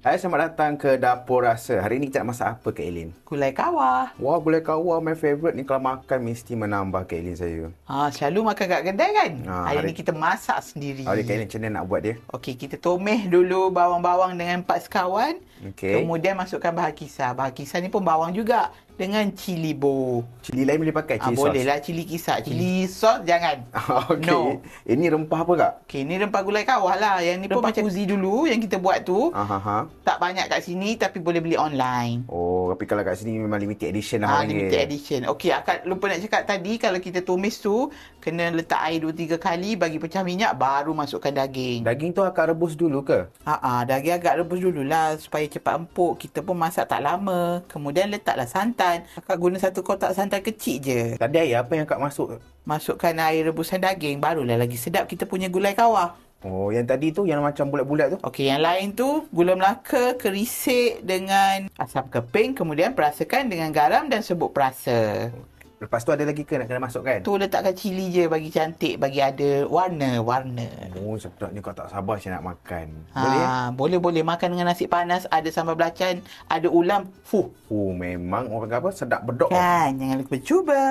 Hai, selamat datang ke Dapur Rasa. Hari ni kita nak masak apa, Kak Elin? Gulai kawah. Wah, gulai kawah my favourite ni. Kalau makan mesti menambah, Kak Elin saya. Selalu makan kat kedai kan? Hari ni hari- kita masak sendiri. Hari Kak Elin macam mana nak buat dia? Okey, kita tumis dulu bawang-bawang dengan 4 sekawan. Okey. Kemudian masukkan bahan kisar. Bahan kisar ni pun bawang juga. Dengan cili bo. Cili lain boleh pakai? Cili Boleh sos? lah cili kisar. Cili sos jangan. Okey. No. Ini rempah apa, Kak? Okey, ni rempah gulai kawah lah. Yang ni pun Rempah macam uzi dulu yang kita buat tu. Ha. Tak banyak kat sini tapi boleh beli online. Oh, tapi kalau kat sini memang limited edition lah. Limited edition. Okey, akak lupa nak cakap tadi kalau kita tumis tu kena letak air 2-3 kali, bagi pecah minyak, baru masukkan daging. Daging tu akak rebus dulu ke? Daging agak rebus dululah supaya cepat empuk. Kita pun masak tak lama. Kemudian letaklah santan. Akak guna satu kotak santan kecil je. Tadi air apa yang akak masuk? Masukkan air rebusan daging, barulah lagi sedap kita punya gulai kawah. Oh, yang tadi tu yang macam bulat-bulat tu? Okey, yang lain tu gula melaka, kerisik dengan asam keping, kemudian perasakan dengan garam dan serbuk perasa. Lepas tu ada lagi ke nak kena masukkan? Tu letakkan cili je bagi cantik, bagi ada warna-warna. Oh, sedapnya kau tak sabar saya nak makan. Boleh? Boleh makan dengan nasi panas, ada sambal belacan, ada ulam. Oh, memang orang kata apa sedap bedok. Kan, jangan lupa cuba.